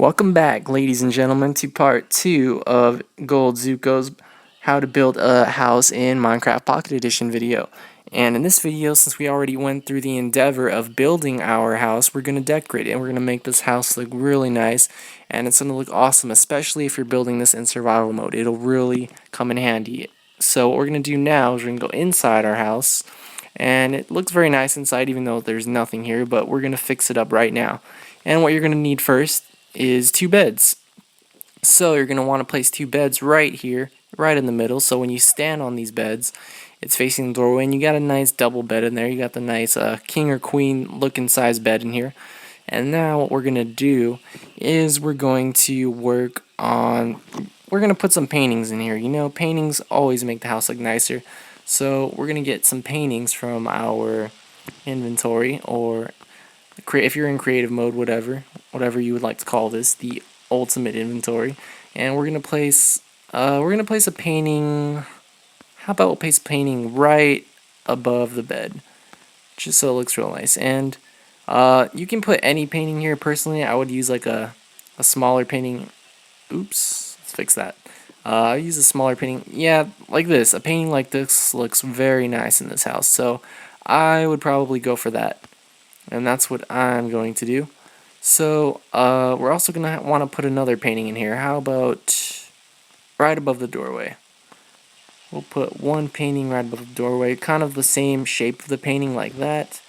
Welcome back, ladies and gentlemen, to part 2 of GoldZuko's How to Build a House in Minecraft Pocket Edition video. And in this video, since we already went through the endeavor of building our house, we're going to decorate it, and we're going to make this house look really nice, and it's going to look awesome, especially if you're building this in survival mode. It'll really come in handy. So what we're going to do now is we're going to go inside our house, and it looks very nice inside even though there's nothing here, but we're going to fix it up right now. And what you're going to need first is 2 beds. So you're going to want to place 2 beds right here, right in the middle, so when you stand on these beds, it's facing the doorway, and you got a nice double bed in there. You got the nice king or queen looking size bed in here. And now what we're going to do is we're going to put some paintings in here. You know, paintings always make the house look nicer. So we're going to get some paintings from our inventory, or if you're in creative mode, whatever you would like to call this, the ultimate inventory. And we're gonna place a painting. How about we'll place a painting right above the bed, just so it looks real nice. And you can put any painting here. Personally, I would use like a smaller painting. Oops, let's fix that. I'll use a smaller painting. Yeah, like this. A painting like this looks very nice in this house, so I would probably go for that. And that's what I'm going to do. So we're also going to want to put another painting in here. How about right above the doorway? We'll put one painting right above the doorway, kind of the same shape of the painting, like that,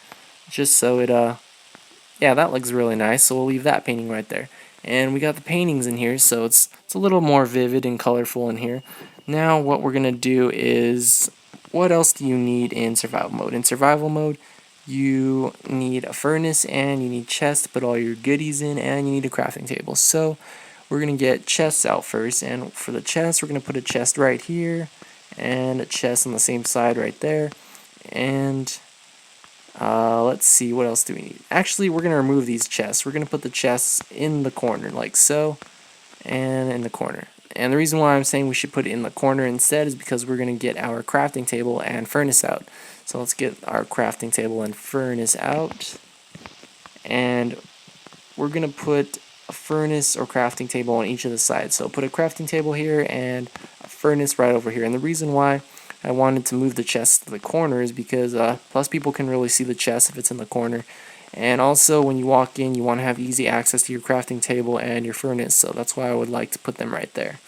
just so it yeah, that looks really nice. So we'll leave that painting right there. And we got the paintings in here, so it's a little more vivid and colorful in here. Now what we're going to do is, what else do you need in survival mode? In survival mode, you need a furnace, and you need chests to put all your goodies in, and you need a crafting table. So we're going to get chests out first, and for the chest, we're going to put a chest right here, and a chest on the same side right there. And let's see, what else do we need? Actually, we're going to remove these chests. We're going to put the chests in the corner, like so, and in the corner. And the reason why I'm saying we should put it in the corner instead is because we're going to get our crafting table and furnace out. So let's get our crafting table and furnace out. And we're going to put a furnace or crafting table on each of the sides. So put a crafting table here and a furnace right over here. And the reason why I wanted to move the chest to the corner is because plus people can really see the chest if it's in the corner. And also when you walk in, you want to have easy access to your crafting table and your furnace, so that's why I would like to put them right there.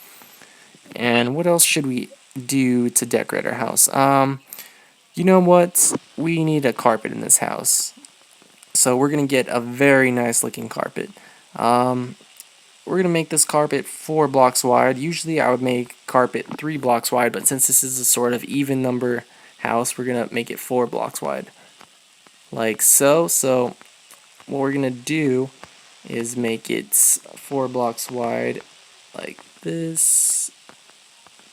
And what else should we do to decorate our house? You know what? We need a carpet in this house. So we're going to get a very nice looking carpet. We're going to make this carpet 4 blocks wide. Usually I would make carpet 3 blocks wide, but since this is a sort of even number house, we're going to make it 4 blocks wide. Like so. So what we're going to do is make it 4 blocks wide like this.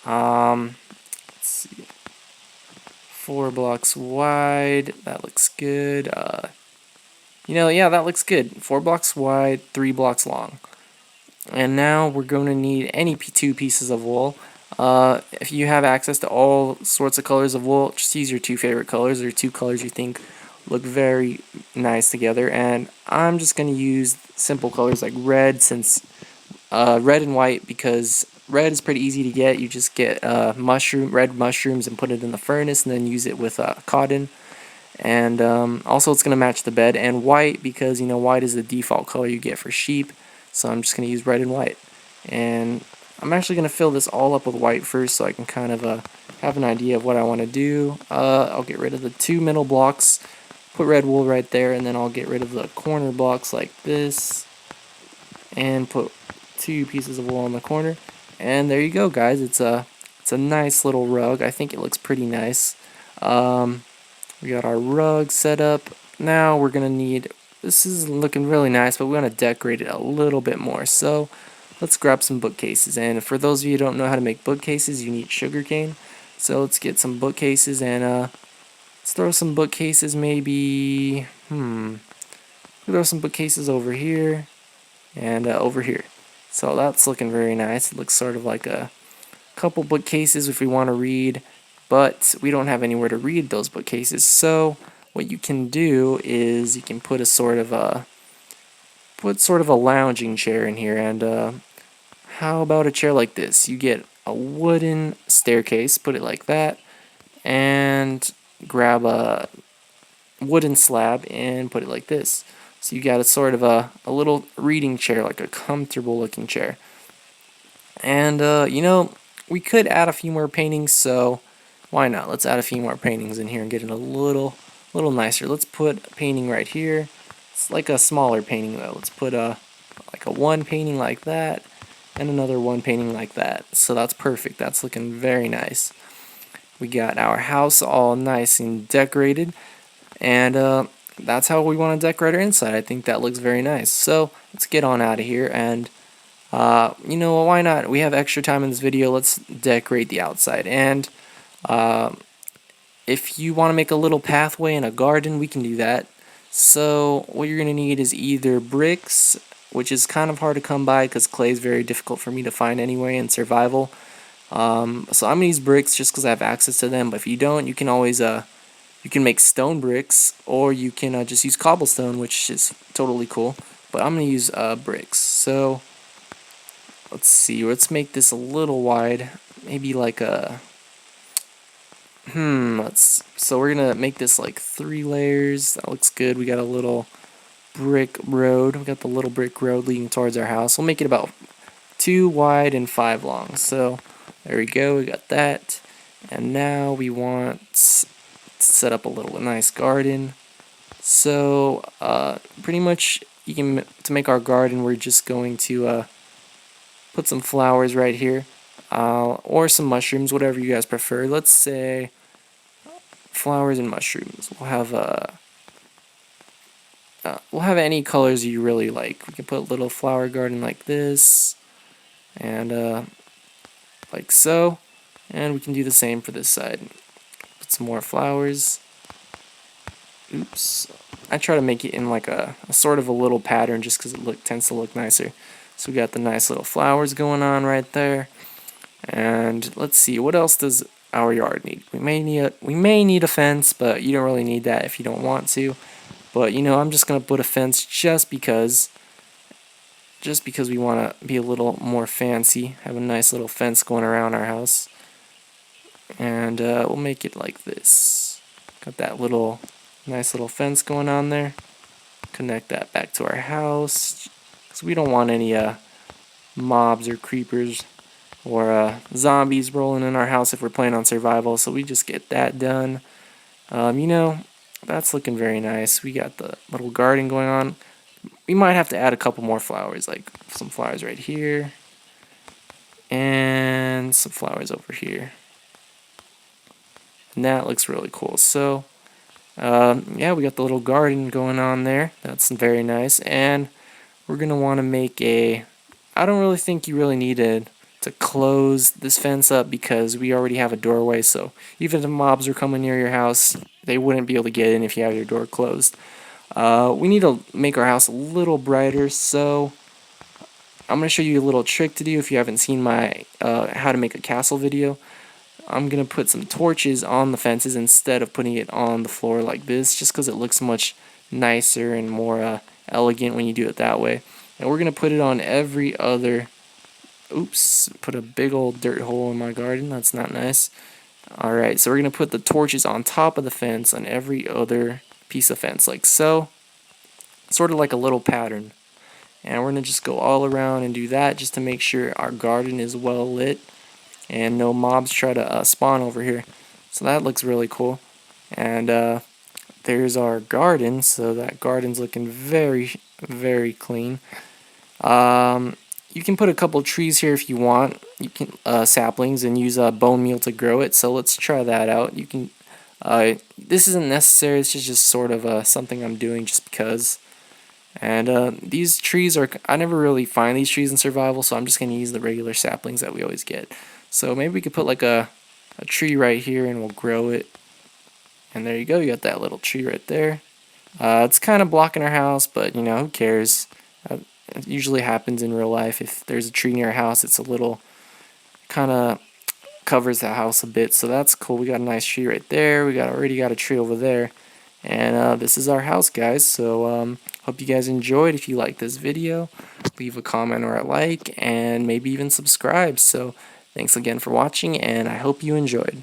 Let's see. 4 blocks wide. That looks good. Yeah, that looks good. 4 blocks wide, 3 blocks long. And now we're going to need any 2 pieces of wool. If you have access to all sorts of colors of wool, just use your 2 favorite colors, or 2 colors you think look very nice together. And I'm just going to use simple colors like red, since red and white, because red is pretty easy to get. You just get red mushrooms and put it in the furnace, and then use it with cotton. And also it's going to match the bed. And white, because white is the default color you get for sheep. So I'm just going to use red and white. And I'm actually going to fill this all up with white first, so I can kind of have an idea of what I want to do. I'll get rid of the 2 middle blocks, put red wool right there, and then I'll get rid of the corner blocks like this, and put 2 pieces of wool on the corner. And there you go, guys. It's a nice little rug. I think it looks pretty nice. We got our rug set up. Now we're going to need, this is looking really nice, but we want to decorate it a little bit more. So let's grab some bookcases. And for those of you who don't know how to make bookcases, you need sugarcane. So let's get some bookcases, and let's throw some bookcases maybe, throw some bookcases over here and over here. So that's looking very nice. It looks sort of like a couple bookcases if we want to read, but we don't have anywhere to read those bookcases. So what you can do is you can put a sort of a put sort of a lounging chair in here. And how about a chair like this? You get a wooden staircase, put it like that, and grab a wooden slab and put it like this. So you got a sort of a little reading chair, like a comfortable looking chair. And we could add a few more paintings, so why not? Let's add a few more paintings in here and get it a little nicer. Let's put a painting right here. It's like a smaller painting though. Let's put like a one painting like that and another one painting like that. So that's perfect. That's looking very nice. We got our house all nice and decorated, and that's how we want to decorate our inside. I think that looks very nice. So let's get on out of here, and why not? We have extra time in this video. Let's decorate the outside. And if you want to make a little pathway in a garden, we can do that. So what you're going to need is either bricks, which is kind of hard to come by because clay is very difficult for me to find anyway in survival. So I'm going to use bricks just because I have access to them. But if you don't, you can always you can make stone bricks, or you can just use cobblestone, which is totally cool. But I'm going to use bricks. So let's see, let's make this a little wide, maybe like a, so we're gonna make this like 3 layers. That looks good. We got a little brick road. We got the little brick road leading towards our house. We'll make it about 2 wide and 5 long. So there we go, we got that. And now we want to set up a little nice garden. So pretty much to make our garden, we're just going to put some flowers right here, or some mushrooms, whatever you guys prefer. Let's say flowers and mushrooms. We'll have any colors you really like. We can put a little flower garden like this, and like so, and we can do the same for this side. Put some more flowers. Oops. I try to make it in like a sort of a little pattern just because it tends to look nicer. So we got the nice little flowers going on right there. And let's see, what else does our yard need? We may need a fence, but you don't really need that if you don't want to. But I'm just gonna put a fence just because we want to be a little more fancy. Have a nice little fence going around our house. And we'll make it like this. Got that nice little fence going on there. Connect that back to our house, because we don't want any mobs or creepers or zombies rolling in our house if we're playing on survival. So we just get that done. That's looking very nice. We got the little garden going on. We might have to add a couple more flowers, like some flowers right here and some flowers over here. And that looks really cool. So yeah, we got the little garden going on there. That's very nice. And we're going to want to make I don't really think you really needed to close this fence up because we already have a doorway. So even if the mobs are coming near your house, they wouldn't be able to get in if you have your door closed. We need to make our house a little brighter. So I'm going to show you a little trick to do if you haven't seen my how to make a castle video. I'm going to put some torches on the fences instead of putting it on the floor like this, just because it looks much nicer and more elegant when you do it that way. And we're going to put it on every other... Oops, put a big old dirt hole in my garden. That's not nice. Alright, so we're going to put the torches on top of the fence on every other piece of fence, like so. Sort of like a little pattern. And we're going to just go all around and do that just to make sure our garden is well lit and no mobs try to spawn over here. So that looks really cool. And there's our garden. So that garden's looking very, very clean. You can put a couple trees here if you want. You can saplings, and use bone meal to grow it. So let's try that out. You can. This isn't necessary. It's just sort of something I'm doing just because. And these trees I never really find these trees in survival, so I'm just going to use the regular saplings that we always get. So maybe we could put like a tree right here and we'll grow it. And there you go, you got that little tree right there. It's kind of blocking our house, but who cares? It usually happens in real life. If there's a tree near our house, it's a little, kind of covers the house a bit, so that's cool. We got a nice tree right there. We already got a tree over there. And this is our house, guys. So hope you guys enjoyed. If you like this video, leave a comment or a like, and maybe even subscribe. So thanks again for watching, and I hope you enjoyed.